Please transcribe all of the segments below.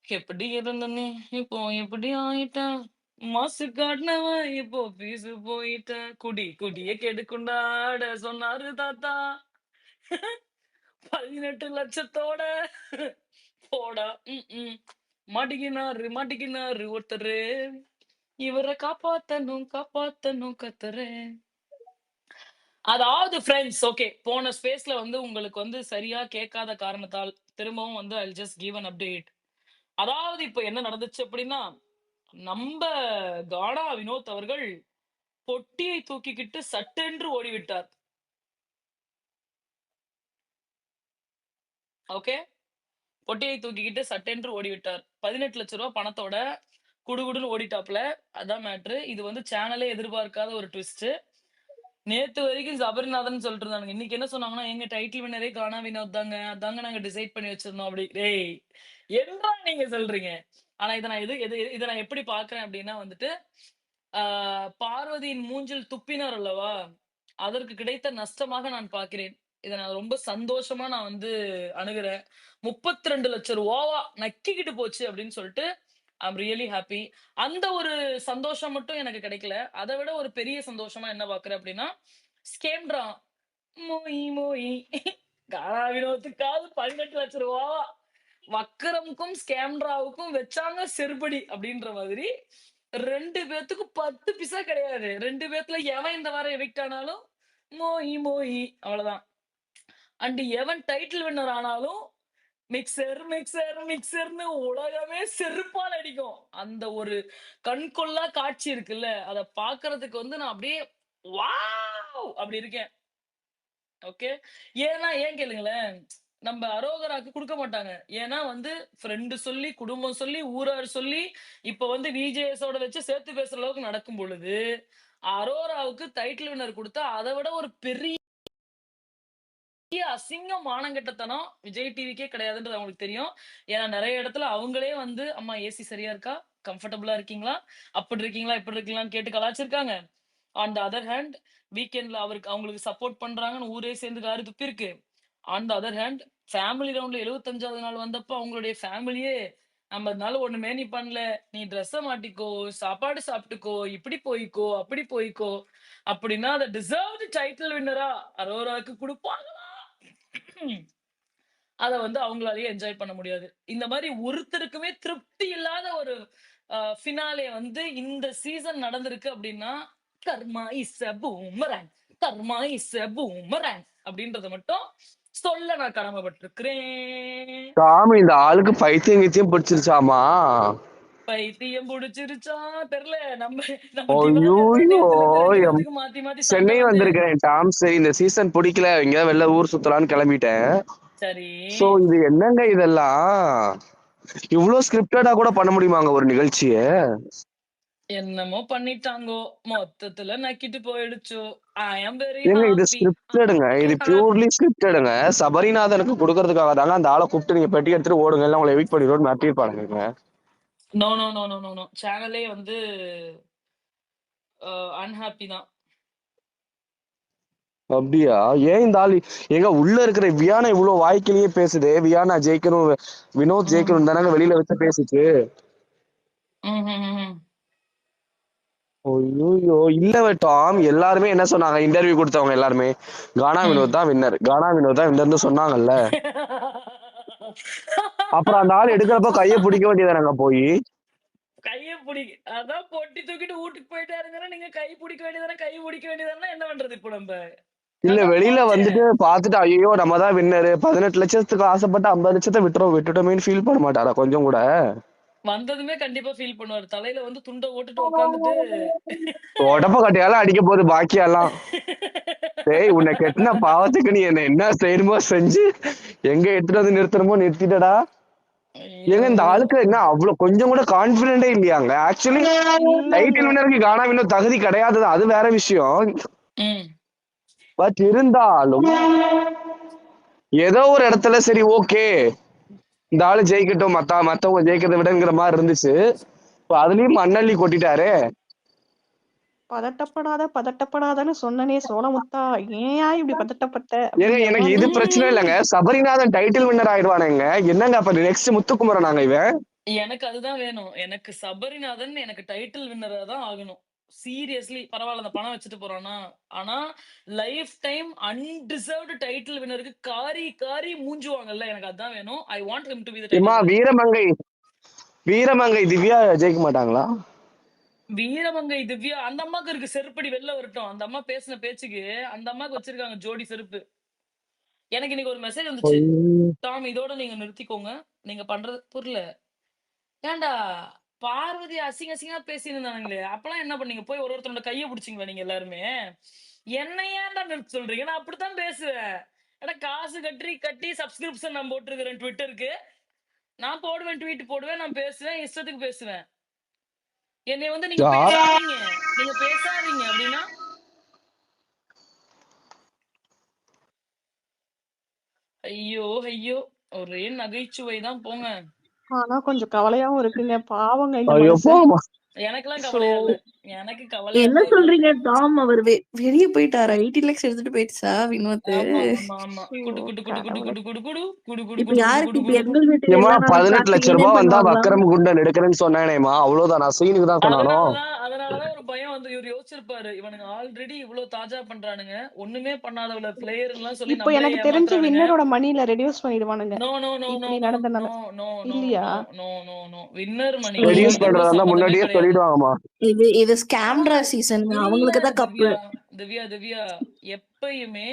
எப்படி இருந்தனே, இப்போ எப்படி ஆயிட்டேன். மாசு காட்டுனவன் இப்போ பீசு போயிட்டேன். குடி குடிய கெடுக்குண்டாட சொன்னாரு தாத்தா. 18 லட்சத்தோட போடா. மாட்டிக்கினாரு ஒருத்தரு. இவர காப்பாத்தணும் காப்பாத்தணும் கத்துறேன். அதாவது ஃபிரெண்ட்ஸ் ஓகே. போன ஸ்பேஸ்ல வந்து உங்களுக்கு வந்து சரியா கேட்காத காரணத்தால் திரும்பவும் வந்து I just give an update. அதாவது இப்ப என்ன நடந்துச்சு அப்படின்னா, நம்ப கானா வினோத் அவர்கள் பொட்டியை தூக்கிக்கிட்டு சட்டென்று ஓடிவிட்டார். ஓகே. பொட்டியை தூக்கிக்கிட்டு சட்டென்று ஓடிவிட்டார். 18,00,000 பணத்தோட குடுகுடுன்னு ஓடிட்டாப்ல. அதான் மேட்ரு. இது வந்து சேனலே எதிர்பார்க்காத ஒரு ட்விஸ்ட். நேத்து வரைக்கும் சபரிநாதன் சொல்லிட்டு இருந்தானுங்க. இன்னைக்கு என்ன சொன்னாங்கன்னா, எங்க டைட்டில் வின்னரே கானா வினோத் தாங்க. அதாங்க நாங்க டிசைட் பண்ணி வச்சிருந்தோம் அப்படி. டேய்! என்னடா நீங்க சொல்றீங்க? ஆனா இத நான் எது எது இத நான் எப்படி பார்க்கிறேன் அப்படின்னா வந்துட்டு, ஆ பார்வதியின் மூஞ்சில் துப்பினார் அல்லவா? அதற்கு கிடைத்த நஷ்டமாக நான் பார்க்கிறேன். இத நான் ரொம்ப சந்தோஷமா நான் வந்து அணுகுறேன். 32,00,000 நக்கிக்கிட்டு போச்சு அப்படின்னு சொல்லிட்டு, ஐ அம் ரியலி ஹேப்பி. அந்த ஒரு சந்தோஷம் மட்டும் எனக்கு கிடைக்கல. அத விட ஒரு பெரிய சந்தோஷமா என்ன பார்க்கிறேன் அப்படின்னா, ஸ்கேம்ட்ரா மோயி மோயி கானா வினோத்துக்காவது 18,00,000 வக்கரம்க்கும், ஸ்கேம்ட்ராவுக்கும் வச்சாங்க செருப்படி அப்படின்ற மாதிரி 2 பேத்துக்கும் 10 பைசா கிடையாது. 2 பேத்துல எவன் இந்த வாரம் எவிக்ட் ஆனாலும், மோயி மோயி அவ்வளவுதான். அண்ட் எவன் டைட்டில் வின்னர் ஆனாலும், மிக்ஸர், மிக்ஸர், மிக்ஸர்ன்னு உலகமே செருப்பால அடிக்கும். அந்த ஒரு கண்கொள்ளா காட்சி இருக்குல்ல, அத பார்க்கறதுக்கு வந்து நான் அப்படியே வாவ்! அப்படி இருக்கேன். ஓகே. ஏன்னா ஏன் கேளுங்களேன், நம்ப அரோகராக்கு குடுக்க மாட்டாங்க. ஏன்னா வந்து ஃப்ரெண்ட் சொல்லி, குடும்பம் சொல்லி, ஊரார் சொல்லி, இப்ப வந்து விஜேஎஸோட வச்சு சேர்த்து பேசுற அளவுக்கு நடக்கும் பொழுது, அரோராவுக்கு டைட்டில் வின்னர் குடுத்தா, அத விட ஒரு பெரிய அசிங்கம், மானங்கெட்டத்தனம் விஜய் டிவிக்கே கிடையாதுன்றது அவங்களுக்கு தெரியும். ஏன்னா நெறைய இடத்துல அவங்களே வந்து, "அம்மா ஏசி சரியா இருக்கா? கம்ஃபர்டபுளா இருக்கீங்களா? அப்படி இருக்கீங்களா? இப்படி இருக்கீங்களான்னு?" கேட்டு கலாய்ச்சிருக்காங்க. ஆன் த அதர் ஹேண்ட் வீக்கெண்ட்ல அவங்களுக்கு சப்போர்ட் பண்றாங்கன்னு ஊரே சேர்ந்து காரி துப்பியிருக்கு. On the other hand family ரவுண்ட்ல 75வது நாள் வந்தப்ப அவங்களுடைய ஃபேமிலியே, "நம்ம அதனால ஒண்ணுமே நீ பண்ணல. நீ ட்ரெஸ்ஸ மாட்டிக்கோ, சாப்பாடு சாப்பிட்டுக்கோ, இப்படி போய்க்கோ, அப்படி போய்க்கோ" அப்படின்னா அத டிசர்வ்டு டைட்டில் வின்னரா அரோராக்கு குடுப்பாங்களா? அத வந்து அவங்களாலயே என்ஜாய் பண்ண முடியாது. இந்த மாரி ஒருத்தருக்குமே திருப்தி இல்லாத ஒரு ஃபினாலே வந்து இந்த சீசன் நடந்திருக்கு அப்டின்னா, karma is a boomerang, karma is a boomerang அப்டின்றத மட்டும் சொல்ல நான் கடமைப்பட்டுருக்கிறேன். சாமி இந்த ஆளுக்கு பைத்தியம் கித்தியம் பிடிச்சிருச்சாமா. பைத்தியம் புடிச்சிருச்சா தெர்ல. நம்ம நம்ம திவாகர் ஐயோயோ, நேத்துல இருந்து 2 பேத்துக்கும் மாத்தி மாத்தி சண்ட சென்னை வந்து வந்திருக்கேன் டாம்ஸ். இந்த சீசன் பிடிக்கல, எங்கேயாவது வெளில ஊர் சுத்தலான்னு கிளம்பிட்டேன். சரி. சோ இது என்னங்க இதெல்லாம்? இவ்வளவு ஸ்கிரிப்டடா கூட பண்ண முடியுமாங்க ஒரு நிகழ்ச்சிய? என்னமோ பண்ணிட்டாங்கோ. மொத்தத்துல நக்கிட்டு போயிடுச்சோ. ஐ அம் வெரி ஏங்க இது ஹாப்பி. ஸ்கிரிப்டடுங்க, இது பியூர்லி ஸ்கிரிப்டடுங்க. சபரிநாதனுக்கு கொடுக்கறதுக்காக தாங்க அந்த ஆளை கூப்பிட்டு நீங்க பெட்டி எடுத்துட்டு ஓடுங்க, இல்ல உங்களை எவிட் பண்ணிடுவோம் மாட்டிருப்பானுங்க. No, no, no, no, no, no. சேனலே வந்து அன்ஹாப்பி தான். அப்படியா? ஏன் இந்த ஆள் எங்க உள்ள இருக்கிற வியானா இவ்வளவு வாய்க்கிலேயே பேசுது? வியானா ஜெயிக்கணும், வினோத் ம். ஜெயிக்கணும் தானங்க வெளியில வச்சு பேசுச்சு. ம்ஹ்ஹ்ம். ஐயோ இல்ல டாம், எல்லாருமே என்ன சொன்னாங்க? இன்டர்வியூ கொடுத்தவங்க எல்லாருமே கானா ம். வினோத் தான் வின்னர், கானா வினோத் தான் வின்னர்னு சொன்னாங்கல்ல. அப்புறம் அந்த ஆள் எடுக்கிறப்ப கையை பிடிக்க வேண்டியதானங்க போய்? கைய புடி அதான் பொட்டி தூக்கிட்டு வூட்டுக்கு போயிட்டாருங்கன்னா, நீங்க கை புடிக்க வேண்டியதுதானே, கை புடிக்க வேண்டியதுதானே என்ன பண்றது இப்போ நம்ப? இல்ல அதான் வெளியில போச்சே. வந்துட்டு பாத்துட்டு ஐயோ நம்ம தான் வின்னரு, 18 லட்சத்துக்கு ஆசைப்பட்டு 50 லட்சத்தை விட்டுட்டோமேன்னு ஃபீல் பண்ண மாட்டாரா கொஞ்சம் கூட? வந்ததுமே கண்டிப்பா ஃபீல் பண்ணுவாரு. தலையில வந்து துண்ட போட்டுட்டு உட்காந்துட்டு உடப்ப கட்டையால அடிக்க போகுது பாக்கியெல்லாம். டேய், உன்னை கெட்டின பாவத்துக்கு நீ என்ன செய்யணுமோ செஞ்சு எங்க எடுத்துட்டு வந்து நிறுத்தணுமோ நிறுத்திட்டடா. ஐயோ! ஏங்க இந்த ஆளுக்கு என்ன அவ்வளவு கொஞ்சம் கூட கான்பிடென்டே இல்லையாங்க? ஆக்சுவலி இல்லங்க. டைட்டில் வினருக்கு கானா இன்னும் தகுதி கிடையாதுதான், அது வேற விஷயம். ம். பட் இருந்தாலும் ஏதோ ஒரு இடத்துல சரி ஓகே இந்த ஆளு ஜெயிக்கட்டும், மத்தவங்க ஜெயிக்கிறத விடங்கிற மாதிரி இருந்துச்சு. இப்ப அதுலயும் மண்ணள்ளி கொட்டிட்டாரு. பதட்டப்படாத பதட்டப்படாதன்னு சொன்னனே சோழமுத்தா, ஏன்யா இப்படி பதட்டப்பட்ட ஏங்க அப்படிங்கிற எனக்கு மாதிரி. இது பிரச்சனை இல்லைங்க, சபரிநாதன் டைட்டில் வின்னர் ஆயிடுவானுங்க. என்னங்க அப்ப நெக்ஸ்ட் முத்துக்குமரன் நாங்க இவன்? எனக்கு அதுதான் வேணும். எனக்கு சபரிநாதன் எனக்கு டைட்டில் வின்னரா தான் ஆகணும். சீரியஸ்லி பரவால்ல அந்த பணம் வச்சுட்டு போறானா. ஆனா லைஃப் டைம் அன்டிசர்வ்ட் டைட்டில் வின்னருக்கு காரி காரி மூஞ்சுவாங்கல்ல எனக்கு அதான் வேணும். I want him to be the ஏமா டைட்டில் வின்னர். வீரமங்கை திவ்யா ஜெயிக்க மாட்டாங்களா? வீரமங்கை திவ்யா அந்த அம்மாக்கு இருக்கு செருப்படி வெளில வரட்டும். அந்த அம்மா பேசின பேச்சுக்கு அந்த அம்மாக்கு வச்சிருக்காங்க ஜோடி செருப்பு. எனக்கு இன்னைக்கு ஒரு மெசேஜ் வந்துச்சு. டாம் இதோட நீங்க நிறுத்திக்கோங்க. நீங்க பண்றது புரியல. ஏன்டா பார்வதி அசிங்க அசிங்கமா பேசிட்டு இருந்தானுங்களே அப்பெல்லாம் என்ன பண்ணீங்க போய் ஒருத்தரோட கையை பிடிச்சிங்களா நீங்க எல்லாருமே என்ன ஏன்டா நிறுத்த சொல்றீங்க நான் அப்படித்தான் பேசுவேன் ஏன்னா காசு கட்டி சப்ஸ்கிரிப்ஷன் நான் போட்டிருக்கிறேன் ட்விட்டருக்கு நான் போடுவேன் ட்வீட் போடுவேன் நான் பேசுவேன் இஷ்டத்துக்கு பேசுவேன் என்னை வந்து நீங்க பேசாதீங்க அப்படின்னா ஐயோ ஐயோ ஒரே நகைச்சுவை தான் போங்க ஆனா கொஞ்சம் கவலையாவும் இருக்குங்க. பாவங்க இந்த ஐயோ மனுஷன். போமா. எனக்கெல்லாம் சோ கவலையா இல்ல எனக்கு கவலையா என்ன தான் இல்ல சொல்றீங்க டாம்? அவர் வெளிய போயிட்டாரா? 80 lakhs எடுத்துட்டு போயிடுச்சா வினோத்? ஆமா ஆமா ஆமா ஐயோ குடு குடு குடு குடு கடவுளே. குடு குடு குடு குடு குடு இப்ப குடு குடு யாருக்கு குடு இப்ப குடு குடு எங்கள் வீட்டுக்கு ஏமா எல்லாம் நாளைக்கு 18 லட்சம் கார்த்திகேயனே ரூபாய் வந்தா பண்ணுவாங்களா? வக்கரம் குண்டன் எடுக்கிறேன்னு சொன்னானேமா, அவ்வளவுதான். நான் சீனுக்கு தான் சொன்னானோ. அதனாலதான் ஒரு பயம் வந்து இவர் யோசிச்சிருப்பாரு இவனுங்க ஆல்ரெடி இவ்வளவு தாஜா பண்றானுங்க ஒண்ணுமே பண்ணாதவள பிளேயர் எல்லாம் சொல்லி இப்போ நம்மளே எனக்கு தெரிஞ்சு ஏமாத்துறானுங்க வின்னரோட மணில ரெடியூஸ் பண்ணிடுவானுங்க. நோ நோ நோ நோ இப்படி நோ நடந்தனால. நோ நோ நோ இல்லையா? No no no no winner So, மணிக்கும் ரெடியூஸ் இதுக்கும் பண்றதா இருந்தா சம்மந்தமே முன்னாடியே கிடையாது சொல்லிடுவாங்கம்மா. இது ஸ்கேம்ரா சீசன். இல்ல அவங்களுக்கு தான் கப்பு. திவ்யா திவ்யா திவ்யா எப்பயுமே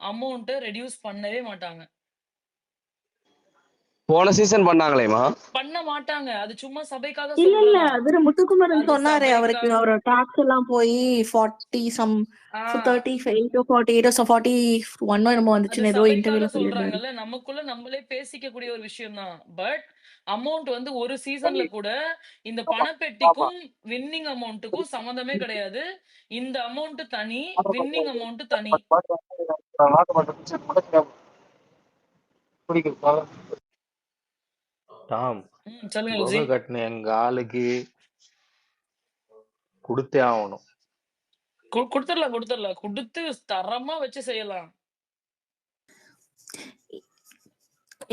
அமௌண்ட்டை ரெடியூஸ் பண்ணவே மாட்டாங்க போன சீசன் பண்ணாங்களேமா. பண்ண மாட்டாங்க அது சும்மா சபைக்காக இல்ல இல்ல சொல்றதான் அவரு முத்துக்குமரன் அது சொன்னாரே, அவருக்கு சபைக்காக அவரோட டாக்ஸ் எல்லாம் போய் 40 சம் ஆஹ் 35 48 41 என்னமோ அது வந்துச்சுன்னு ஏதோ சபைக்காக இன்டர்வியூல சொல்லியிருந்தாரு. சொல்றாங்கல்ல நமக்குள்ள நம்மளே பேசிக்கக்கூடிய ஒரு விஷயம் தான் பட் அமௌண்ட் வந்து ஒரு சீசன்ல கூட இந்த பணப்பெட்டிக்கும் வின்னிங் அமௌண்ட்டுக்கும் சம்மந்தமே கிடையாது இந்த அமௌண்ட் தனி வின்னிங் அமௌண்ட் தனி டாம் சொல்லுங்க குகை விஜி கட்டின எங்க ஆளுக்கு கொடுத்தே ஆகணும். கொடுத்துடலாம் கொடுத்து தரமா வச்சு செய்யலாம்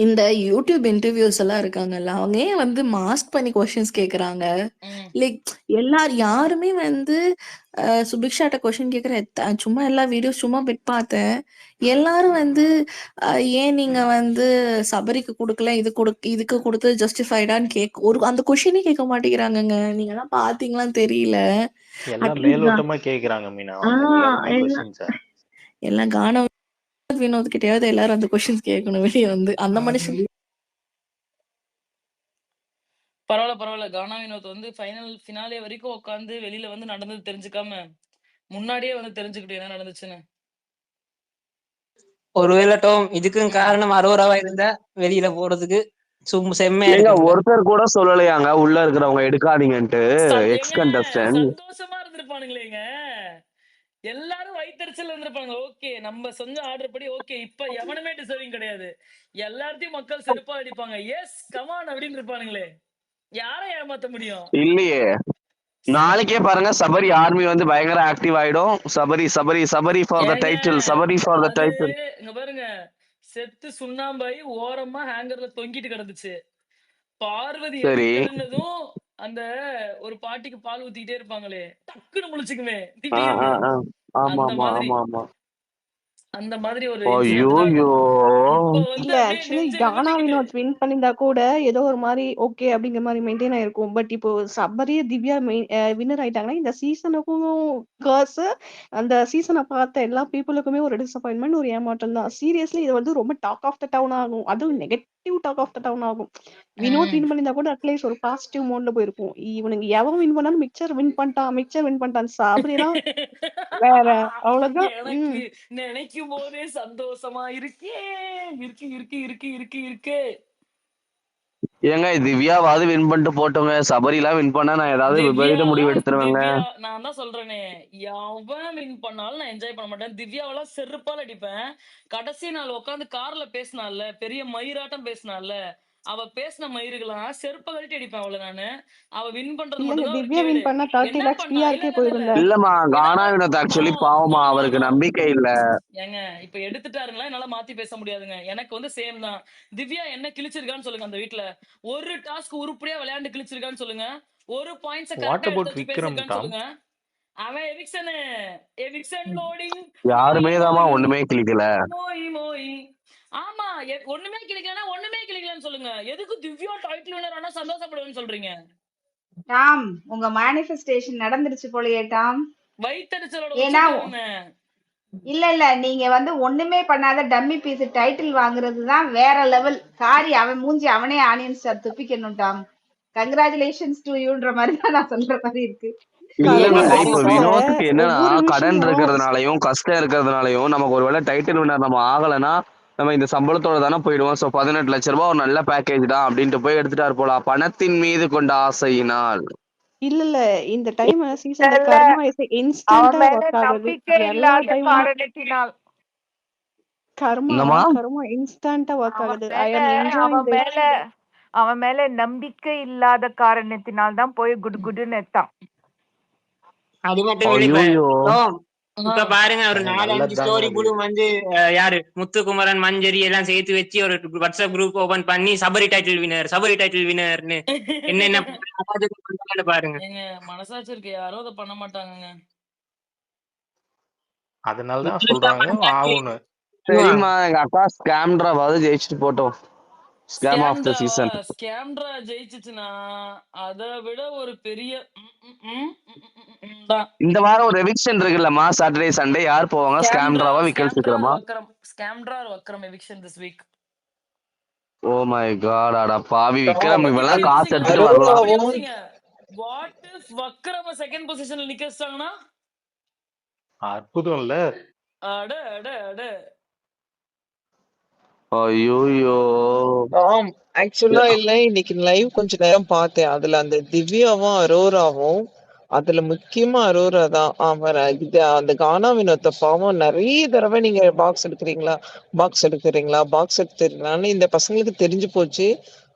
இந்த யூடியூப் இன்டர்வியூஸ் எல்லாம் இருக்காங்கல்ல, அவங்க ஏன் வந்து மாஸ்க் பண்ணி கொஸ்டின்ஸ் கேக்குறாங்க? ம். லைக் யாருமே வந்து சுபிக்ஷாட்ட கொஸ்டின் கேக்குற சும்மா எல்லா வீடியோஸ் சும்மா பிட் பார்த்தேன். எல்லாரும் வந்து ஏன் நீங்க வந்து சபரிக்கு கொடுக்கல, இதுக்கு கொடுத்து ஜஸ்டிஃபைடான்னு அந்த கொஸ்டினே கேட்க மாட்டேங்கிறாங்கங்க. நீங்க எல்லாம் பாத்தீங்களான்னு தெரியல. எல்லாம் அட்லீஸ்ட் மேலோட்டமா கேக்குறாங்க மீனா எல்லாருமே கொஸ்டின்ஸ. எல்லாம் கான வினோத் கிட்டயாவது எல்லாரும் அந்த கொஸ்டின்ஸ் கேட்கணும் வெளியே வந்து. அந்த மனுஷன் பரவாயில்ல கானா வினோத் வந்து ஃபினாலே வரைக்கும் உட்காந்து வெளியில வந்து நடந்தது தெரிஞ்சுக்காம முன்னாடியே வந்து தெரிஞ்சுக்கிட்டு என்ன நடந்துச்சுன்னு ஒருவேளை டோம் இதுக்கும் காரணம் அரோராவா இருந்தா வெளியில போறதுக்கு செம்மையா ஏங்க இருக்கும்ல. ஒருத்தர் கூட சொல்லலையாங்க உள்ள இருக்கிறவங்க எடுக்காதீங்கன்ட்டு. எக்ஸ் கண்டஸ்டன்ட் சந்தோஷமா இருந்திருப்பானுங்களேங்க எல்லாரும் வயிற்றுச்சல் இருந்திருப்பாங்க ஓகே நம்ம செஞ்ச ஆர்டர் படி ஓகே இப்ப எவனுமே டிசர்விங் கிடையாது எல்லாத்தையும் மக்கள் செருப்பா அடிப்பாங்க எஸ் கமான் அப்படின்னு இருப்பானுங்களே யாரை ஏமாத்த முடியும் இல்லையே. நாளைக்கே பாருங்க சபரி ஆர்மி வந்து பயங்கர ஆக்டிவ் ஆயிடும். Sabari Sabari Sabari for the title, Sabari for the அது டைட்டில். இங்க பாருங்க செத்து சுண்ணாம்பாய் ஓரமா ஹேங்கர்ல தொங்கிட்டு கிடந்துச்சு பார்வதி சரி. எடுத்ததுன்னதும் அந்த ஒரு பாட்டிக்கு பால் ஊத்திக்கிட்டே இருப்பாங்களே டக்குன்னு முழிச்சுக்குமே ஆமா திடீர்னு ஆமா அந்த மாதிரி ஆமா ஆமா. அந்த மாதிரி ஒரு இன்சிடென்ட் தான் இது இப்ப வந்து இல்ல அப்படியே ஆக்சுவலி நெஞ்சை கானா நிமித்திக்கிட்டு வினோத் வின் பண்ணியிருந்தா கூட ஏதோ ஒரு மாதிரி ஓகே அப்படிங்கிற மாதிரி மெயின்டைன் ஆயிருக்கும். பட் இப்போ சபரி திவ்யா வின்னர் ஆயிட்டாங்கன்னா இந்த சீசனுக்கும் கர்ஸ் அந்த சீசனை பார்த்த எல்லா பீப்புளுக்குமே ஒரு டிசப்பாயின்மெண்ட், ஒரு ஏமாற்றம் தான். சீரியஸ்லி இது வந்து ரொம்ப டாக் ஆஃப் த டவுன் ஆகும். அதுவும் negative talk of the town ஆகும். வினோத் வின் பண்ணியிருந்தா கூட அட்லீஸ்ட் ஒரு பாசிட்டிவ் மோட்ல போயிருக்கும். இவனுங்க எவன் வின் பண்ணாலும் மிக்சர் வின் பண்ணிட்டான் சபரி எல்லாம் வேற அவ்வளவுதான். எனக்கு நினைக்கும் போதே சந்தோஷமா இருக்கே இருக்கு இருக்கு இருக்கு இருக்கு இருக்கு ஏங்க திவ்யாவாவது வின் பண்ணிட்டு போட்டோங்க. சபரிலாம் வின் பண்ணா நான் ஏதாவது விபரீத முடிவு எடுத்துருவேங்க. திவ்யா நான் தான் சொல்றேனே எவன் வின் பண்ணாலும் நான் என்ஜாய் பண்ண மாட்டேன் திவ்யாவெல்லாம் செருப்பால் அடிப்பேன் கடைசி நாள் உட்காந்து கார்ல பேசினால பெரிய மயிராட்டம் பேசினால அவ பேசின மயிருக்கெல்லாம் செருப்ப கழட்டி அடிப்பேன் அவள நானு. அவ வின் பண்றது இல்லங்க, மட்டும் தான் ஒரு திவ்யா கேடு. வின் பண்ணா 30 என்ன lakhs பண்ணா? இல்ல PRK இல்ல இல்ல இல்ல. போயிரும்ல. இல்லம்மா ஏதாவது கானா வினோத் நோ ஆக்சுவலி நோ பாவமா, நோ அவருக்கு நோ. நம்பிக்கை இல்ல. ஏங்க இப்ப எடுத்துட்டாருங்களா, என்னால மாத்தி பேச முடியாதுங்க. எனக்கு வந்து சேம் தான். திவ்யா என்ன கிழிச்சிருக்கான்னு சொல்லுங்க அந்த வீட்ல. ஒரு டாஸ்க் உருப்படியா விளையாண்டு கிழிச்சிருக்கான்னு சொல்லுங்க. ஒரு பாயிண்ட்ஸ வாட் கரெக்டா எடுத்து அபவுட் வச்சு விக்ரம் பேசியிருக்கான்னு டாம்? சொல்லுங்க. அவன் எவிக்ஷனு. Eviction loading. மோயி யாருமே தாமா மோயி. ஒண்ணுமே கிளிக்கல. மோயி மோயி. ஆமா, ஒண்ணுமே கிழிக்கலன்னா ஒண்ணுமே கிழிக்கலன்னு சொல்லுங்க. எதுக்கு திவ்யா டைட்டில் வின்னர் ஆனா சந்தோஷப்படுவேன்னு சொல்றீங்க? டாம், உங்க மேனிஃபெஸ்டேஷன் நடந்துருச்சு போலயே டாம். வயித்தெரிச்சலோட ஏன்னா உச்சத்துல இருந்தேன். இல்ல நீங்க வந்து ஒண்ணுமே பண்ணாத டம்மி பீஸ் டைட்டில் வாங்குறது தான் வேற லெவல். காரி அவன் மூஞ்சி அவனே ஆனியன் ஸ்டார் துப்பிக்கணும் டாம். கங்க்ராச்சுலேஷன்ஸ் டு யூன்ற மாதிரி தான் நான் சொல்ற மாதிரி இருக்கு. ஏன்னா இல்லங்க, கருமா இப்ப வந்து ஆபீஸ்ல வினோத்துக்கு என்னன்னா ஒவ்வொரு கடன் விஷயம் இருக்கிறதுனாலயும் கஷ்டம் இருக்கிறதுனாலயும் நமக்கு ஒருவேளை டைட்டில் வின்னர் நம்ம ஆகலைன்னா நம்ம இந்த சம்பளத்தோட தானே போயிடுவோம். ஸோ 18 லட்ச ரூபாய் ஒரு நல்ல பேக்கேஜ் தான் அப்படின்ட்டு போய் எடுத்துட்டாரு போல, பணத்தின் மீது கொண்ட ஆசையினால். இல்ல இந்த டைம் சீசன்ல இல்ல கர்மா இஸ் அவன் இன்ஸ்டன்டா மேல ஒர்க் ஆகுது. நம்பிக்கை எல்லா இல்லாத டைமும் காரணத்தினால் என்னம்மா? கர்மா இன்ஸ்டன்டா ஒர்க் அவன் ஆகுது. ஐ மேல அம் என்ஜாயிங் அவன் திஸ். மேல அவன் மேல நம்பிக்கை இல்லாத காரணத்தினால் தான் போய் குடுன்னு எத்தான். அது மட்டும் இல்ல. ஐயோயோ, இப்ப பாருங்க, ஒரு ஏங்க 4-5 நல்லதுதாங்க ஸ்டோரி அது. புழு வந்து யாரு முத்துக்குமரன் மஞ்சரி எல்லாம் சேர்த்து வச்சு ஒரு வாட்ஸ்அப் குரூப் ஓபன் பண்ணி சபரி டைட்டில் வினர்னு என்னென்ன பண்றாங்கன்னு பாருங்க. ஏங்க மனசாட்சி இருக்கு, யாரும் அதை பண்ண மாட்டாங்கங்க. அதனாலதான் சொல்றாங்க ஆவுன்னு. சரிம்மா, எங்க அக்கா ஸ்கேம்ன்றாவது ஜெயிச்சுட்டு போட்டோம். ஸ்கேம் ஆஃப் த ஸ்கேம்ட்ராவா? சீசன். ஸ்கேம்ட்ரா ஜெயிச்சுச்சுன்னா அதை விட ஒரு பெரிய தான். இந்த வாரம் ஒரு எவிக்ஷன் இருக்குல்லம்மா, சாட்டர்டே சண்டே. யார் போவாங்க? ஸ்கேம்ன்றாவா விக்கல் சிக்கிறமா? ஸ்கேம்ட்ரா Vikram eviction this week. Oh my god, அட பாவி விக்ரம், இப்ப இவெல்லாம் காசு யோசிங்க, எடுத்துட்டு வரலாம். இப்ப யோசிங்க. வாட் இஃப் வக்ரம செகண்ட் பொசிஷன்ல நிக்க வச்சாங்கன்னா? அற்புதம் இல்ல? அட அட அட. ஐயோயோ. ஆக்சுவலா இல்ல, இன்னைக்கு லைவ் கொஞ்ச நேரம் பார்த்தேன். அதுல அந்த திவ்யாவும் அரோராவும், அதுல முக்கியமா அரோரா தான். அந்த கானா வினோத்த பாவம் நிறைய தடவை நீங்க பாக்ஸ் எடுத்துறீங்களான்னு இந்த பசங்களுக்கு தெரிஞ்சு போச்சு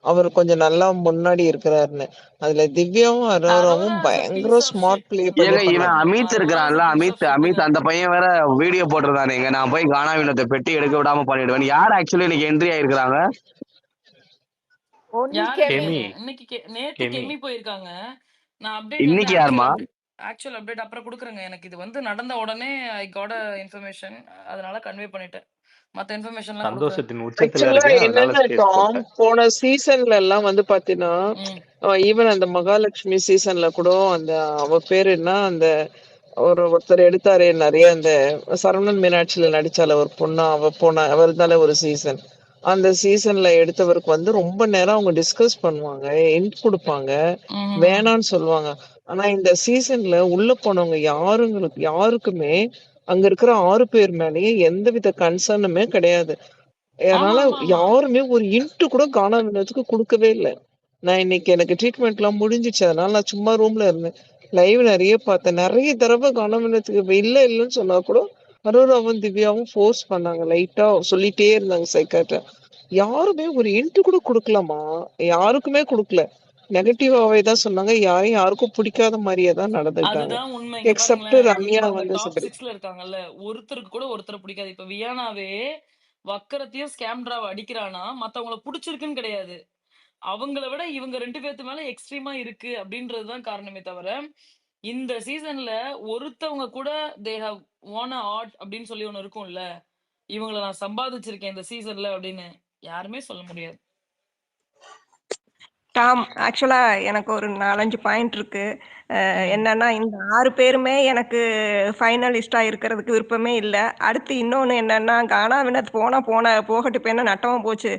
அவர் கொஞ்சம் நல்லா முன்னாடி இருக்கிறாருன்னு. அதுல திவ்யாவும் அரோராவும் அரோரா is a பயங்கர piece of shit. Smart play ஏங்க பண்ணி இவன் பண்ணாங்க. Amit Arora is இருக்கிறான்ல, a piece of shitங்க. Amit அந்த பையன் வேற வீடியோ போட்டிருந்தானுங்க, நான் போய் கானா வினோத்தை பெட்டி எடுக்க விடாம பண்ணிடுவேன். யார் ஆக்சுவலி இன்னைக்கு என்ட்ரி ஆயிருக்காங்க? ஒன்லி யாருமே கெமி. கெமி. இல்ல. இன்னைக்கு நேத்து கெமி. கெமி போயிருக்காங்க. நான் அப்டேட் வந்து இன்னைக்கு யாருமா? ஆக்சுவல் அப்டேட் அப்புறம் கொடுக்குறேங்க. எனக்கு இது வந்து நடந்த உடனே ஐ காட் இன்ஃபர்மேஷன், அதனால கன்வே பண்ணிட்டேன். மத்த இன்ஃபர்மேஷன்லாம் கொடுக்குறேன். சந்தோஷத்தின் உச்சத்துல ஆக்சுவலா இருக்கேன், அதனால என்னன்னா ஸ்பேஸ் டாம், போட்டேன். போன சீசன்ல எல்லாம் வந்து பாத்தீங்கன்னா, ம். ஈவன் அந்த மகாலட்சுமி சீசன்ல கூட அந்த அவ பேரு என்ன, அந்த ஒருத்தர் எடுத்தாரு நிறைய, அந்த சரவணன் மீனாட்சியில நடிச்சால ஒரு பொண்ணா, அவ இருந்தால ஒரு சீசன். அந்த சீசன்ல எடுத்தவருக்கு வந்து ரொம்ப நேரம் அவங்க டிஸ்கஸ் பண்ணுவாங்க, இன்ட் கொடுப்பாங்க, ம். வேணான்னு சொல்லுவாங்க. ஆனா இந்த சீசன்ல உள்ள போனவங்க யாருக்குமே அங்க இருக்கிற 6 பேர் மேலயும் எந்தவித கன்சர்னுமே கிடையாது. ஆமா அதனால ஆமா ஆமா. யாருமே ஒரு இன்ட்டு கூட கானா வினோத்துக்கு குடுக்கவே இல்ல. நான் இன்னைக்கு எனக்கு ட்ரீட்மெண்ட்லாம் முடிஞ்சிச்சு. அதனால நான் சும்மா ரூம்ல இருந்தேன். லைவ் நிறைய பார்த்தேன். நிறைய தடவை கானா வினோத்துக்கு இல்லன்னு சொன்னா கூட அரோராவும் திவ்யாவும் ஃபோர்ஸ் பண்ணாங்க. லைட்டா சொல்லிட்டே இருந்தாங்க சைக்காட்ட. யாருமே ஒரு இன்ட்டு கூட குடுக்கலமா. யாருக்குமே குடுக்கல. நெகட்டிவாவே தான் சொன்னாங்க. யாருக்கும் பிடிக்காத மாரியே தான் நடந்துக்கிட்டாங்க. அதுதான் உண்மை. இங்க எக்ஸெப்ட் பாருங்களேன், ரம்யா இப்ப அந்த வந்து டாப் சபரி. 6ல இருக்காங்கல்ல, ஒருத்தருக்கு கூட ஒருத்தரை பிடிக்காது. இப்ப வியானாவே வக்கரத்தையும் ஸ்கேம்ட்ராவை அடிக்கிறானா மத்தவங்கள பிடிச்சிருக்குன்னு கிடையாது. அவங்கள விட இவங்க 2 பேத்து மேல எக்ஸ்ட்ரீமா இருக்கு அப்படின்றதுதான் காரணமே தவிர, இந்த சீசன்ல ஒருத்தவங்க கூட they have van a add அப்படின்னு சொல்லி ஒண்ணு இருக்கும்ல, இவங்கள நான் சம்பாதிச்சிருக்கேன் இந்த சீசன்ல அப்படின்னு யாருமே சொல்ல முடியாது. டாம், ஆக்சுவலா எனக்கு ஒரு 4-5 பாயிண்ட் இருக்கு. ம். என்னன்னா, இந்த 6 பேருமே எனக்கு ஃபைனலிஸ்டா இருக்கிறதுக்கு விருப்பமே இல்ல. அடுத்து இன்னொன்னு என்னன்னா, கானா வினோத் போகட்டும், இப்ப என்ன நட்டமா போச்சு?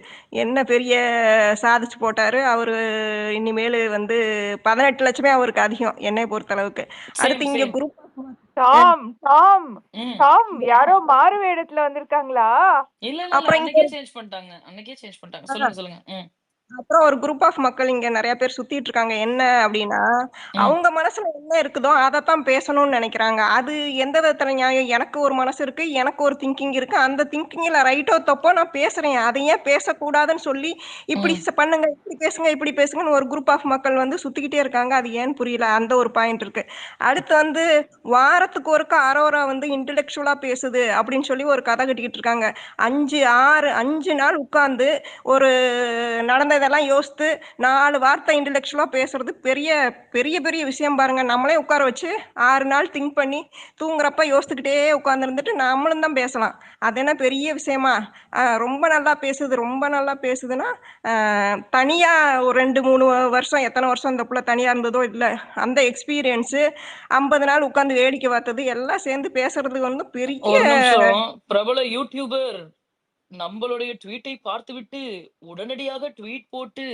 என்ன பெரிய சாதிச்சு போட்டாரு. அவரு இனிமேலு வந்து 18 லட்சமே அவருக்கு அதிகம், என்னைய பொறுத்தளவுக்கு. சேம் அடுத்து இங்க சேம். குரூப் டாம் டாம் ம். டாம் யாரோ மாறு வேடத்துல வந்திருக்காங்களா? இல்ல இல்ல இல்ல, அப்புறம் இங்க அன்னைக்கே சேஞ்ச் பண்ணிட்டாங்க. சொல்லுங்க சொல்லுங்க. ம். அப்புறம் ஒரு குரூப் ஆஃப் மக்கள் இங்க நிறைய பேர் சுத்திட்டு இருக்காங்க. என்ன அப்படின்னா, ம். அவங்க மனசுல என்ன இருக்குதோ அதத்தான் பேசணும்னு நினைக்கிறாங்க. அது எந்த விதத்துல நியாயம்? எனக்கு ஒரு மனசு இருக்கு, எனக்கு ஒரு திங்கிங் இருக்கு. அந்த திங்கிங்ல ரைட்டோ தப்போ நான் பேசுறேன். அதை ஏன் பேசக்கூடாதுன்னு சொல்லி இப்படி ம். பண்ணுங்க, இப்படி பேசுங்க, இப்படி பேசுங்கன்னு ஒரு குரூப் ஆஃப் மக்கள் வந்து சுத்திக்கிட்டே இருக்காங்க. அது ஏன்னு புரியல. அந்த ஒரு பாயிண்ட் இருக்கு. அடுத்து வந்து வாரத்துக்கு ஒருக்கா அரோரா வந்து இன்டெலெக்சுவலா பேசுது அப்படின்னு சொல்லி ஒரு கதை கட்டிக்கிட்டு இருக்காங்க. 5 நாள் உட்கார்ந்து ஒரு நடந்ததெல்லாம் யோசித்து 4 வார்த்தை இன்டெலெக்சுவலா பேசுறது பெரிய பெரிய பெரிய விஷயம் பாருங்க. நம்மளே உட்கார வச்சு 6 நாள் திங்க் பண்ணி தூங்குறப்ப யோசிச்சுக்கிட்டே உட்கார்ந்துருந்துட்டு நம்மளும் தான் பேசலாம். அது என்ன பெரிய விஷயமா? ரொம்ப நல்லா பேசுது, ரொம்ப நல்லா பேசுதுன்னா தனியா ஒரு 2, 3 வருஷம் எத்தனை வருஷம் அந்த புள்ள தனியா இருந்ததோ இல்ல அந்த எக்ஸ்பீரியன்ஸு 50 நாள் உட்கார்ந்து வேடிக்கை பார்த்தது எல்லாம் சேர்ந்து பேசுறதுக்கு வந்து பெரிய ஒரு நிமிஷம். பிரபல யூடியூபர் நம்மளுடைய ட்வீட்டை பார்த்துவிட்டு உடனடியாக ட்வீட் போட்டு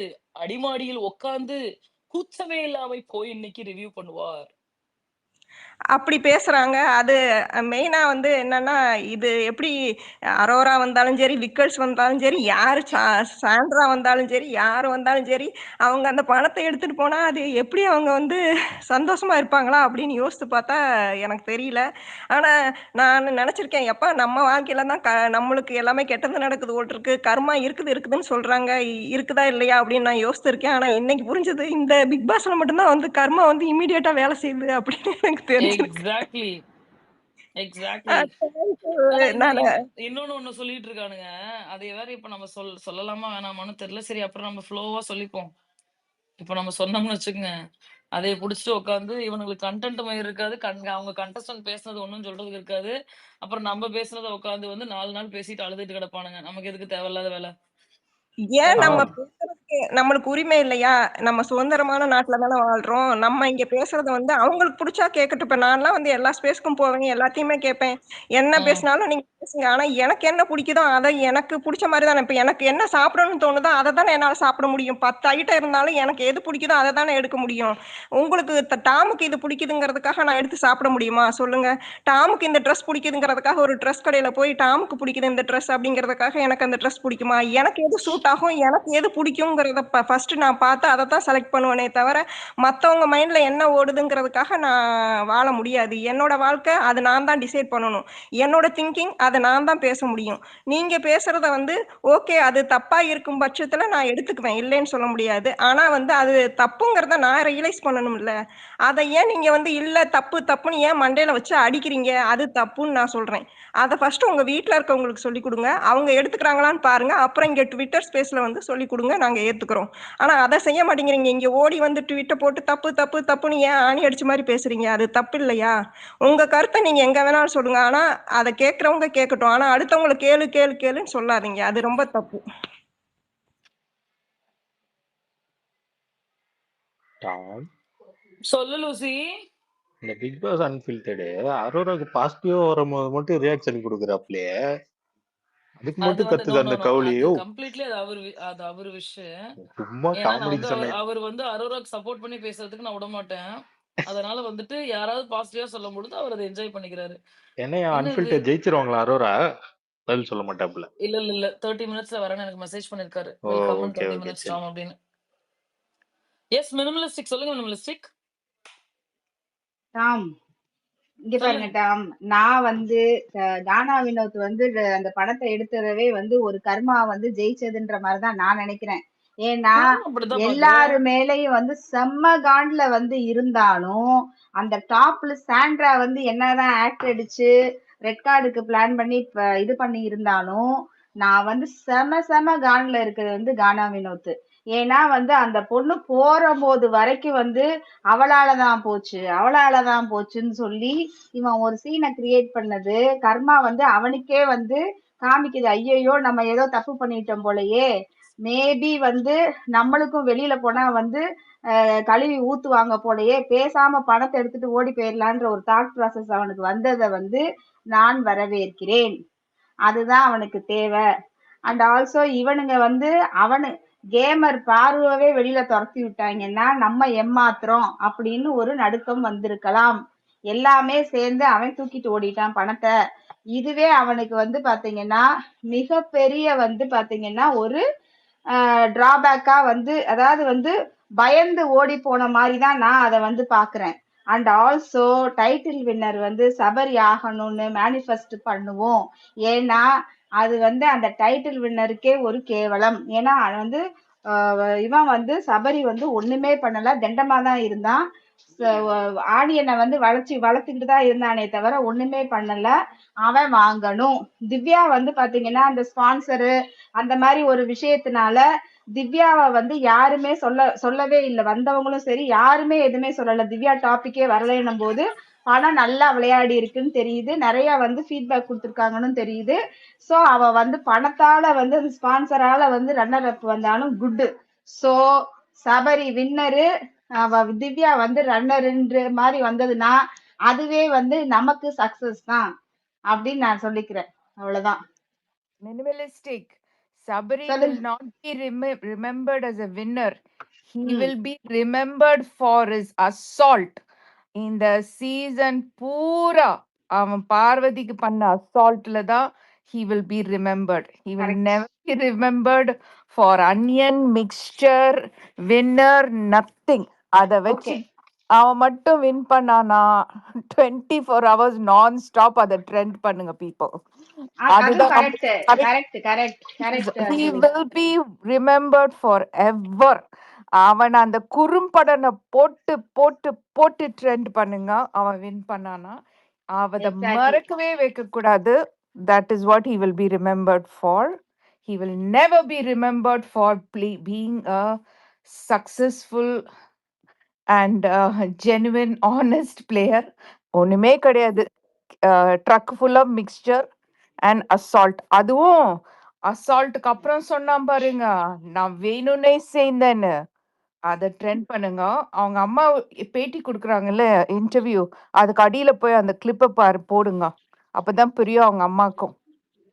அடிமாடியில் உட்கார்ந்து கூச்சமே இல்லாம போய் இன்னைக்கு ரிவ்யூ பண்ணுவார். அப்படி பேசுறாங்க. அது மெயினா வந்து என்னன்னா, இது எப்படி அரோரா வந்தாலும் சரி, விக்கர்ஸ் வந்தாலும் சரி, யாரு சாண்ட்ரா வந்தாலும் சரி, யாரு வந்தாலும் சரி, அவங்க அந்த பணத்தை எடுத்துட்டு போனா, அது எப்படி அவங்க வந்து சந்தோஷமா இருப்பாங்களா? அப்படின்னு யோசித்து பார்த்தா எனக்கு தெரியல. ஆனா, நான் நெனச்சிருக்கேன், எப்பா நம்ம வாழ்க்கையில தான் நம்மளுக்கு எல்லாமே கெட்டது நடக்குது போலிருக்கு. கர்மா இருக்குதுன்னு சொல்றாங்க. இருக்குதா இல்லையா? அப்படின்னு நான் யோசிச்சிருக்கேன். ஆனா இன்னைக்கு புரிஞ்சது, இந்த பிக் பாஸ்ல மட்டும் தான் வந்து கர்மா வந்து இம்மீடியட்டா வேலை செய்யுது அப்படின்னு எனக்கு தெரிஞ்சிருக்கு. எக்ஸாக்ட்லி. எக்ஸாக்ட்லி. ஆனா நானு இன்னொன்னு ஒண்ணு சொல்லிட்டு இருக்கானுங்க. அதை வேற இப்ப நம்ம சொல்லலாமா வேணாமான்னு தெரியல. சரி அப்புறம் நம்ம ஃப்ளோவா சொல்லிப்போம். இப்ப நம்ம சொன்னோம்னு வச்சுக்கோங்க. அதைய புடிச்சுட்டு உட்கார்ந்து இவனுங்களுக்கு கன்டென்ட் மயிர் இருக்காது. அவங்க கண்டஸ்டன்ட் பேசுனது ஒண்ணும் சொல்றதுக்கு இருக்காது. அப்புறம் நம்ம பேசுனத உட்கார்ந்து வந்து 4 நாள் பேசிட்டு அழுதுட்டு கிடப்பானுங்க. நமக்கு எதுக்கு தேவையில்லாத வேலை? ஏன் நம்ம கடுப்பாகும். பேசுறதுக்கு நம்மளுக்கு உரிமை இல்லையா? நம்ம சுதந்திரமான நாட்டுல தானே வாழ்றோம். நம்ம இங்க பேசுறத வந்து அவங்களுக்கு புடிச்சா கேட்கட்டும். இப்ப நான்லாம் வந்து எல்லா ஸ்பேஸ்க்கும் போவேன். எல்லாத்தையுமே கேட்பேன். என்ன ம். பேசினாலும் நீங்க பேசுங்க. ஆனா எனக்கு என்ன பிடிக்குதோ அதை எனக்கு பிடிச்ச மாதிரி தானே. இப்ப எனக்கு என்ன சாப்பிடணும்னு தோணுதோ அதை தானே என்னால சாப்பிட முடியும். 10 ஐட்டம் இருந்தாலும் எனக்கு எது பிடிக்குதோ அதை தானே எடுக்க முடியும். உங்களுக்கு டாமுக்கு இது பிடிக்குதுங்கிறதுக்காக நான் எடுத்து சாப்பிட முடியுமா? சொல்லுங்க. டாமுக்கு இந்த ட்ரெஸ் பிடிக்குதுங்கிறதுக்காக ஒரு ட்ரெஸ் கடையில போய் டாமுக்கு பிடிக்குது இந்த ட்ரெஸ் அப்படிங்கிறதுக்காக எனக்கு அந்த ட்ரெஸ் பிடிக்குமா? எனக்கு எது சூட் ஆகும், எனக்கு எது பிடிக்குங்கிறத ஃபர்ஸ்ட் நான் பார்த்து அதை தான் செலக்ட் பண்ணுவேனே தவிர மத்தவங்க மைண்ட்ல என்ன ஓடுதுங்கிறதுக்காக நான் வாழ முடியாது. என்னோட வாழ்க்கை அது நான் தான் டிசைட் பண்ணணும். என்னோட திங்கிங் அதை நான் தான் பேச முடியும். நீங்க பேசுறத வந்து ஓகே அது தப்பா இருக்கும் பட்சத்துல நான் எடுத்துக்குவேன், இல்லைன்னு சொல்ல முடியாது. ஆனா வந்து அது தப்புங்கிறத நான் ரியலைஸ் பண்ணணும்ல. அதை ஏன் நீங்க வந்து இல்ல தப்பு தப்புன்னு ஏன் மண்டையில வச்சு அடிக்கிறீங்க? அது தப்புன்னு நான் சொல்றேன். அதை ஃபர்ஸ்ட் உங்க வீட்ல இருக்கவங்களுக்கு சொல்லிக் கொடுங்க. அவங்க எடுத்துக்கிறாங்களான்னு பாருங்க. அப்புறம் இங்க ட்விட்டர் ஸ்பேஸ்ல வந்து சொல்லிக் கொடுங்க, நாங்க ஏத்துக்கிறோம். ஆனா அதை செய்ய மாட்டேங்கிறீங்க. இங்க ஓடி வந்து ட்வீட்டை போட்டு தப்பு தப்பு தப்புன்னு ஏன் ஆணி அடிச்ச மாதிரி பேசுறீங்க? அது தப்பு இல்லையா? உங்க கருத்தை நீங்க எங்க வேணாலும் சொல்லுங்க. ஆனா அதை கேட்கறவங்க கேட்கட்டும். ஆனா அடுத்தவங்களை கேளு கேளு கேளுன்னு சொல்லாதீங்க. அது ரொம்ப தப்பு. டாம், சொல்லு லூசி. இந்த பிக் பாஸ் அன்ஃபில்டர்டு அரோராக்கு பாசிட்டிவா வரும்போது மட்டும் ரியாக்ஷன் கொடுக்குறாப்லயே, அதுக்கு அது மட்டும் வந்து கத்துது அந்த அது கவுலியோ. கம்ப்ளீட்லி அது அவரு விஷயம். சும்மா ஏன்னா நான் காமெடிக்கு வந்து சொன்னேன். அவர் வந்து அரோராக்கு சப்போர்ட் பண்ணி பேசுறதுக்கு நான் விட மாட்டேன். அதனால வந்துட்டு யாராவது பாசிட்டிவா சொல்லும் பொழுது அவர் அதை என்ஜாய் பண்ணிக்கிறாரு. என்னையா என்ன இது? அன்ஃபில்டர் ஜெயிச்சிருவாங்களா அரோரா? பதில் சொல்ல மாட்டாப்புல. இல்ல 30 மினிட்ஸ்ல வரேன்னு எனக்கு மெசேஜ் பண்ணிருக்காரு. Oh, will come in okay 30 okay minutes சரி. டாம் அப்படின்னு. எஸ் மினிமலிஸ்டிக் சொல்லுங்க மினிமலிஸ்டிக். டாம் இங்க சொல்லு. பாருங்க டாம், நான் வந்து கானா வினோத் வந்து அந்த படத்தை எடுத்ததவே வந்து ஒரு கர்மா வந்து ஜெயிச்சதுன்ற மாதிரிதான் நான் நினைக்கிறேன். ஏன்னா நானும் அப்படிதான் பாக்குறேன். எல்லாரு மேலயும் வந்து செம்ம காண்ட்ல வந்து இருந்தாலும் அந்த டாப்ல சாண்ட்ரா வந்து என்னதான் ஆக்ட் அடிச்சு ரெட் கார்டுக்கு பிளான் பண்ணி இது பண்ணி இருந்தாலும் நான் வந்து செம காண்ட்ல இருக்கிறது வந்து கானா வினோத். ஏன்னா வந்து அந்த பொண்ணு போற போது வரைக்கும் வந்து அவளாலதான் போச்சுன்னு சொல்லி இவன் ஒரு சீனை கிரியேட் பண்ணது கர்மா வந்து அவனுக்கே வந்து காமிக்குது. ஐயையோ நம்ம ஏதோ தப்பு பண்ணிட்டோம் போலயே, மேபி வந்து நம்மளுக்கும் வெளியில போனா வந்து கழுவி ஊத்துவாங்க போலயே, பேசாம பணத்தை எடுத்துட்டு ஓடி போயிடலான்ற ஒரு தாட் ப்ராசஸ் அவனுக்கு வந்ததை வந்து நான் வரவேற்கிறேன். அதுதான் அவனுக்கு தேவை. அண்ட் ஆல்சோ இவனுங்க வந்து அவனு கேமர் பார்வவே வெளியில துரத்தி விட்டாங்கன்னா நம்ம ஏமாத்துறோம் அப்படின்னு ஒரு நடுக்கம் வந்திருக்கலாம். எல்லாமே சேர்ந்து அவன் தூக்கிட்டு ஓடிட்டான் பணத்தை. இதுவே அவனுக்கு வந்து பாத்தீங்கன்னா மிகப்பெரிய வந்து பாத்தீங்கன்னா ஒரு டிராபேக்கா வந்து அதாவது வந்து பயந்து ஓடி போன மாதிரி தான் நான் அதை வந்து பாக்குறேன். அண்ட் ஆல்சோ டைட்டில் வின்னர் வந்து சபரி ஆகணும்னு மேனிஃபெஸ்ட் பண்ணுவோம். ஏன்னா அது வந்து அந்த டைட்டில் வின்னருக்கே ஒரு கேவலம். ஏன்னா அது வந்து இவன் வந்து சபரி வந்து ஒண்ணுமே பண்ணல, தண்டமா தான் இருந்தான். ஆடியனை வந்து வளர்த்துக்கிட்டு தான் இருந்தானே தவிர ஒண்ணுமே பண்ணல. அவன் வாங்கணும். திவ்யா வந்து பாத்தீங்கன்னா அந்த ஸ்பான்சரு அந்த மாதிரி ஒரு விஷயத்தினால திவ்யாவை வந்து யாருமே சொல்லவே இல்லை. வந்தவங்களும் சரி யாருமே எதுவுமே சொல்லல. திவ்யா டாபிக்கே வரலைன்னும் போது படம் நல்லா விளையாடி இருக்குன்னு தெரியுது, நிறைய வந்து ஃபீட்பேக் கொடுத்துருக்காங்கன்னு தெரியுது. ஸோ அவ வந்து பணத்தால வந்து அந்த ஸ்பான்சரால வந்து ரன்னர் அப் வந்தாலும் குட்டு. ஸோ சபரி வின்னரு, அவ திவ்யா வந்து ரன்னருன்ற மாதிரி வந்ததுன்னா அதுவே வந்து நமக்கு சக்சஸ் தான் அப்படின்னு நான் சொல்லிக்கிறேன். அவ்வளவுதான். Minimalistic. Sabri will சொல்லுங்க. not be remembered as a winner. He ம் will be remembered for his assault. இந்த சீசன் பூரா அவன் பார்வதிக்கு பண்ண அசால்ட்ல தான் he will be remembered. He will correct. never be remembered for onion mixture winner nothing. அத வச்சு ஓகே, அவன் மட்டும் வின் பண்ணானா 24 hours நான் ஸ்டாப் அதை ட்ரெண்ட் பண்ணுங்க people. அதுவும் அதுதான் correct correct. Correct correct correct He Anjali. will be remembered forever. அவன் அந்த குறும்படனை போட்டு போட்டு போட்டு ட்ரெண்ட் பண்ணுங்க. அவன் வின் பண்ணானா அவத எக்ஸாக்ட்லி. மறக்கவே வைக்க கூடாது. That is what he will be remembered for. He will never be remembered for being a successful and genuine honest player. ஒண்ணுமே கிடையாது. Truck full of mixture and assault. அதுவும் அசால்ட்டுக்கு அப்புறம் சொன்னான் பாருங்க, நான் வேணும்னே செய்தேன்னு. அதை ட்ரெண்ட் பண்ணுங்க. அவங்க அம்மா பேட்டி கொடுக்குறாங்கல்ல இன்டர்வியூ, அதுக்கு அடியில போய் அந்த கிளிப்பை போடுங்க. அப்பதான் புரியும் அவங்க அம்மாக்கும்.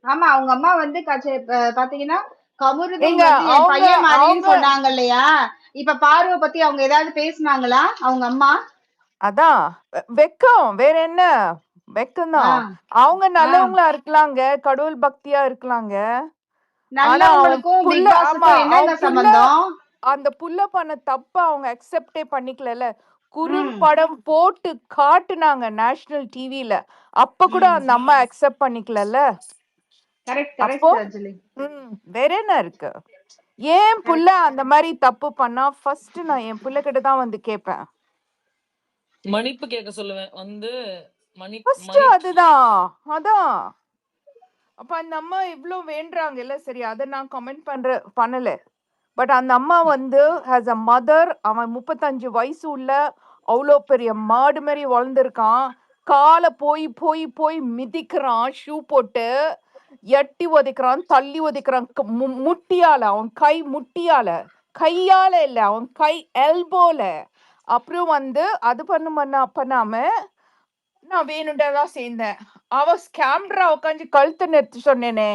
ஆமா, அவங்க அம்மா வந்து பாத்தீங்கன்னா கமருதீன் ஏங்க வந்து என் அவங்க பையன் மாதிரின்னு அவங்க சொன்னாங்க இல்லையா? இப்ப பார்வை பத்தி அவங்க ஏதாவது பேசுனாங்களா அவங்க அம்மா? அதான் வெக்கம், வேற என்ன வெக்கம் ஆ தான். அவங்க ஆ நல்லவங்களா இருக்கலாங்க, கடவுள் பக்தியா இருக்கலாங்க. ஆனா அவன் நல்லவங்களுக்கும் புள்ள, பிக் ஆமா பாஸுக்கும் என்னங்க அவன் புள்ள, சம்பந்தம்? அந்த புள்ள பண்ண தப்ப அவங்க அக்செப்டே பண்ணிக்கல. ம் குறும்படம் போட்டு காட்டுனாங்க நேஷனல் டிவில, அப்ப கூட ம் அந்த அம்மா அக்செப்ட் பண்ணிக்கல. கரெக்ட் அப்போ கரெக்ட் அஞ்சலி. வேற என்ன இருக்கு? ஏன் புள்ள கரெக்ட். அந்த மாதிரி தப்பு பண்ணா ஃபர்ஸ்ட் நான் என் புள்ள கிட்ட தான் வந்து கேட்பேன். மன்னிப்பு கேட்க சொல்லுவேன் வந்து. ஃபர்ஸ்ட் மன்னிப்பு அதுதான். அதான் அப்ப அந்த அம்மா இவ்ளோ வேண்டுறாங்கல்ல, சரி அதை நான் கமெண்ட் பண்ணல. பட் அந்த அம்மா வந்து ஆஸ் அ மதர், அவன் 35 வயசு உள்ள அவ்வளோ பெரிய மாடு மாதிரி வளர்ந்துருக்கான். காலை போய் போய் போய் மிதிக்கிறான், ஷூ போட்டு எட்டி உதைக்கிறான், தள்ளி உதைக்கிறான், முட்டியால, அவன் கை முட்டியால, கையால இல்ல, அவன் கை எல்போல. அப்புறம் வந்து அது பண்ணாம நான் வேணுண்டதான் சேர்ந்தேன். அவ கேமரா உட்காந்து கழுத்தை நிறுத்தி சொன்னேனே,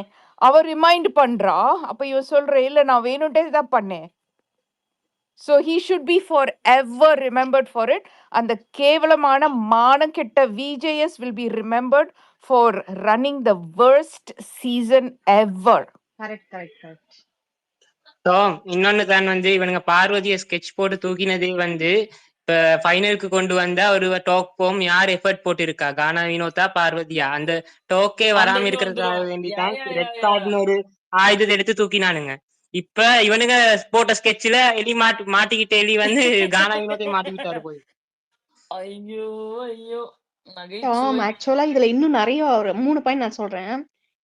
அவ ரிமைண்ட் பண்றா. அப்ப இவ சொல்ற இல்ல நான் வேணுண்டே தான் பண்ணேன். So he should be forever remembered for it. And the கேவலமான மானம் கெட்ட VJS will be remembered for running the worst season ever. Correct correct correct. So இன்னொன்னு தான் வந்து இவனுங்க பார்வதியை ஸ்கெட்ச் போட்டு தூக்கினதே வந்து இப்ப ஃபைனலுக்கு கொண்டு வந்த ஒரு டாக் போம் யார் எஃபர்ட் போட்டு இருக்கா, கானா வினோதா பார்வதியா? அந்த டாக்கே அந்த வராம இது இருக்கிறதுக்காக வந்துரும். வேண்டிதான் ரெட் கார்டுன்னு ஒரு ஆயுதத்தை எடுத்து தூக்கினானுங்க. இப்ப இவனுங்க போட்ட ஸ்கெட்ச்ல எலி மாட்டிக்கிட்ட எலி வந்து கானா வினோதை மாட்டிக்கிட்டாரு போய். ஐயோ ஐயோ டாம், நகைச்சுவை. ஆக்சுவலா இதுல இன்னும் நிறைய ஒரு 3 பாயிண்ட் நான் சொல்றேன்.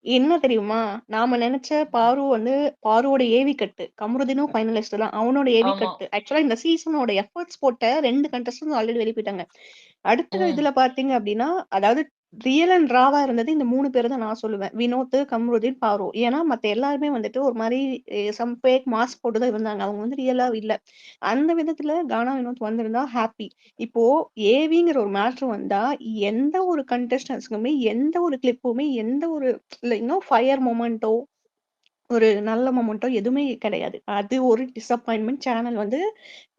என்ன தெரியுமா? நாம நினைச்ச பாருவோட ஏவி கட்டு, கமருதீனும் ஃபைனலிஸ்ட் தான், அவனோட ஏவி ஆமா. கட்டு. ஆக்சுவலா இந்த சீசனோட எஃபர்ட்ஸ் போட்ட 2 கண்டஸ்டன்ட் ஆல்ரெடி வெளிய போயிட்டாங்க. அடுத்த ம். இதுல பாத்தீங்க அப்படின்னா, அதாவது ரியல் அண்ட் ராவா இருந்தது இந்த 3 பேர் தான் நான் சொல்லுவேன். வினோத், கமருதீன், பாரு. ஏன்னா மத்த எல்லாருமே வந்துட்டு ஒரு மாதிரி சம் ஃபேக் மாஸ்க் போட்டு தான் இருந்தாங்க. அவங்க வந்து ரியலா இல்ல. அந்த விதத்துல கானா வினோத் வந்திருந்தா ஹாப்பி. இப்போ ஏவிங்கிற ஒரு மேட்ரு வந்தா எந்த ஒரு கண்டஸ்டன்ஸ்க்குமே எந்த ஒரு கிளிப்புமே எந்த ஒரு ஃபயர் மொமெண்டோ ஒரு நல்ல மொமெண்டோ எதுவுமே கிடையாது. அது ஒரு டிசப்பாயின்மெண்ட். சேனல் வந்து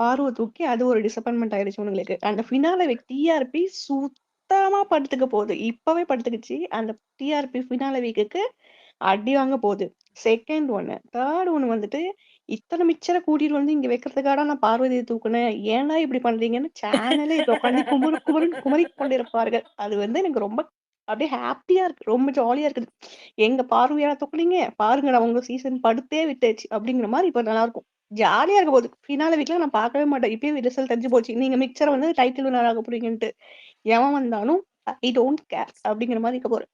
பார்வை தூக்கி அது ஒரு டிசப்பாயின்மெண்ட் ஆயிடுச்சு உங்களுக்கு. அந்த ஃபினாலே டிஆர்பி சுத்தமா படுத்துக்க போகுது. இப்பவே படுத்துக்குச்சு. அந்த டிஆர்பி ஃபினாலே வீக்குக்கு அடி வாங்க போகுது. செகண்ட் ஒன்னு, தேர்ட் ஒன்னு வந்துட்டு இத்தனை மிக்சரை கூட்டிட்டு வந்து இங்க வைக்கிறதுக்காக நான் பார்வதியை தூக்குனேன், ஏன்டா இப்படி பண்றீங்கன்னு சேனலே இப்ப உட்காந்து குமரி கொண்டிருப்பார்கள். அது வந்து எனக்கு ரொம்ப அப்படியே ஹாப்பியா இருக்கு, ரொம்ப ஜாலியா இருக்குது. எங்க பார்வையா தூக்குனீங்க பாருங்கடா, உங்க சீசன் படுத்தே விட்டுச்சு அப்படிங்கிற மாதிரி இப்ப நல்லா இருக்கும். ஜாலியா இருக்க போகுது. ஃபினால வீக்ல நான் பார்க்கவே மாட்டேன். இப்பயே ரிசல்ட் தெரிஞ்சு போச்சு, நீங்க மிக்சரை வந்து டைட்டில் வினர் ஆக போறீங்கன்ட்டு. எவன் வந்தாலும் ஐ டோன்ட் கேர் அப்படிங்கிற மாதிரி இருக்க போறேன்.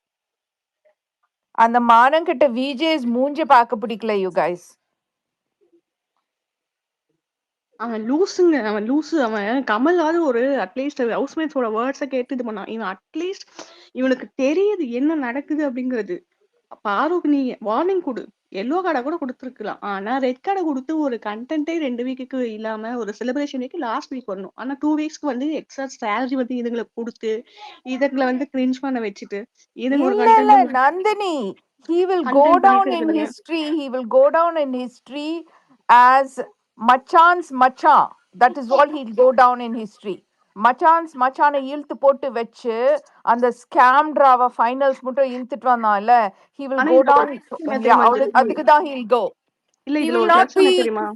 அந்த மானங்கிட்ட விஜேஸ் மூஞ்ச பார்க்க பிடிக்கல யூ கைஸ். அவன் லூசுங்க, அவன் லூசு. அவன் கமலாவது ஒரு அட்லீஸ்ட் ஹவுஸ்மேட்ஸோட வேர்ட்ஸை கேட்டு இது பண்ணான். இவன் அட்லீஸ்ட் இவனுக்கு தெரியுது என்ன நடக்குது அப்படிங்கிறது. பாருக்கு நீ வார்னிங் கொடு, எல்லோ கார்டை கூட கொடுத்துருக்கலாம். ஆனா ரெட் கார்டை கொடுத்து ஒரு கண்டென்ட்டே 2 வீக்குக்கு இல்லாம ஒரு செலிப்ரேஷன் வீக் லாஸ்ட் வீக் வரணும். ஆனா 2 வீக்ஸ்க்கு வந்து எக்ஸ்ட்ரா சேலரி வந்து இதுங்களுக்கு கொடுத்து இதுங்களை வந்து கிரிஞ்ச் பண்ண வச்சுட்டு இதுங்க ஒரு இல்ல இல்ல content Nandini, he will go content down பண்ணிட்டு in இருக்குதுங்க. history, he will go down in history as Machan's Machan. That is all he'll go down in history. Machan's Machan இழுத்து போட்டு வச்சு அந்த ஸ்கேம் டிராவா ஃபைனல்ஸ் மட்டும் இழுத்துட்டு வந்தான்ல, he will ஆனா go இதுல down. ஒரு என்ன தெரியுமா அதுக்கு தான் he'll go. இல்ல He இதுல will ஒரு not பிளஸ் என்ன be. தெரியுமா,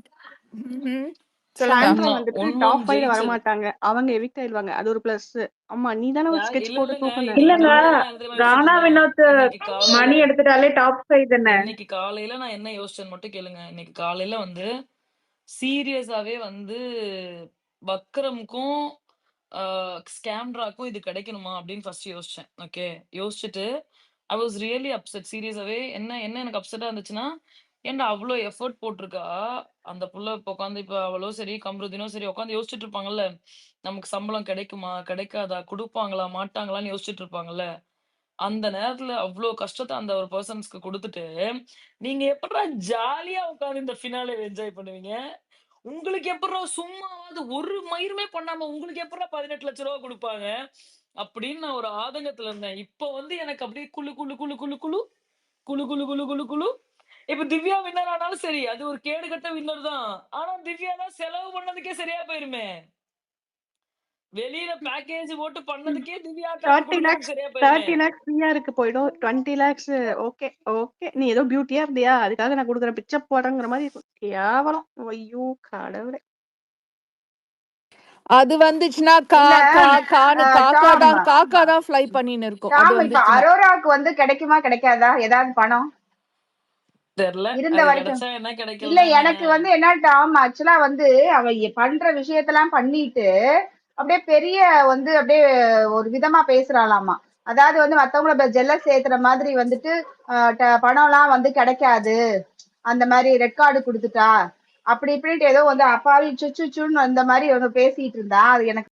சொல்லுங்க. சாண்ட்ரா உண்மை வந்துட்டு உண்மை டாப் 5ல ஜெயிச்சது வரமாட்டாங்க, அவங்க எவிக்ட் ஆயிடுவாங்க. அது ஒரு பிளஸ். ஆமா நீ தானே ஒரு ஸ்கெட்ச் இல்ல போட்டு இல்லங்க, தூக்குன. இன்னைக்கு இல்லங்க, காலையில நான் என்ன தெரியுமா யோசிச்சுட்டு கானா இருந்தேன். வினோத் இன்னைக்கு காலையில மணி எடுத்துட்டாலே டாப் 5 தானே. இன்னைக்கு காலையில நான் என்ன யோசிச்சேன்னு மட்டும் கேளுங்க. இன்னைக்கு காலையில வந்து சீரியஸாவே வந்து பக்ரமுக்கும் ஸ்கேம்ட்ராக்கும் இது கிடைக்கணுமா அப்படின்னு ஃபர்ஸ்ட் யோசிச்சேன். ஓகே, யோசிச்சுட்டு ஐ வாஸ் ரியலி அப்செட். சீரியஸாவே என்ன என்ன எனக்கு அப்செட்டா இருந்துச்சுன்னா, ஏன்டா அவ்வளோ எஃபோர்ட் போட்டிருக்கா அந்த புள்ள. இப்போ உட்காந்து இப்போ அவளோ சரி கம்ருதினும் சரி உட்காந்து யோசிச்சுட்டு இருப்பாங்கல்ல, நமக்கு சம்பளம் கிடைக்குமா கிடைக்காதா, கொடுப்பாங்களா மாட்டாங்களான்னு யோசிச்சுட்டு இருப்பாங்கல்ல. அந்த நேரத்துல அவ்ளோ கஷ்டத்த அந்த ஒரு பெர்சன்ஸ்க்கு குடுத்துட்டு, நீங்க எப்புட்றா ஜாலியா உட்கார்ந்து இந்த ஃபினாலே என்ஜாய் பண்ணுவீங்க? உங்களுக்கு எப்புட்றா சும்மாவாவது ஒரு மயிருமே பண்ணாம உங்களுக்கு எப்புட்றா ரூ. 18,00,000 குடுப்பாங்க? அப்படின்னு நான் ஒரு ஆதங்கத்துல இருந்தேன். இப்போ வந்து எனக்கு அப்படியே குளு குளு குளு குளு குளு குளு குளு குளு குளு குளு. இப்ப திவ்யா வின்னர் ஆனாலும் சரி, அது ஒரு கேடுகெட்ட வின்னர் தான். ஆனா திவ்யா தான் செலவு பண்ணதுக்கே சரியா போயிருமே. வெளியில பேக்கேஜ் போட்டு பண்ணதுக்கே திவ்யா காசு 30 குடுக்கறதுக்கு lakhs சரியா போயிருமே. 30 lakhs ஃப்ரீயா இருக்கு போயிடும். 20 lakhs ஓகே ஓகே, நீ ஏதோ பியூட்டியா இருந்தியா அதுக்காக நான் கொடுக்குற பிச்சை போடுறேங்கிற மாதிரி இருக்கும். கேவலம். ஐயோ கடவுளே. அது வந்துச்சுன்னா இல்ல டாம் காக்கா தான் ஃப்ளை பண்ணின்னு இருக்கும். அது டாம் இப்ப வந்துச்சுன்னா அரோராக்கு வந்து கிடைக்குமா கிடைக்காதா ஏதாவது பணம் தெரியல. இருந்த அது வரைக்கும்? கிடைச்சா என்ன இல்ல கிடைக்கலன்னா என்ன? எனக்கு வந்து என்ன டாம் ஆக்சுவலா வந்து அவ பண்ற விஷயத்தெல்லாம் பண்ணிட்டு அப்படியே பெரிய வந்து அப்படியே ஒரு விதமா பேசுறாளாமா. அதாவது வந்து மத்தவங்கள ஜெல்லஸ் ஏத்துற மாதிரி வந்துட்டு பணம்லாம் வந்து கிடைக்காது, அந்த மாதிரி ரெட் கார்டு கொடுத்துட்டா அப்படி இப்படின்ட்டு ஏதோ வந்து அப்பாவி சுச்சுன்னு அந்த மாதிரி பேசிட்டு இருந்தா. அது எனக்கு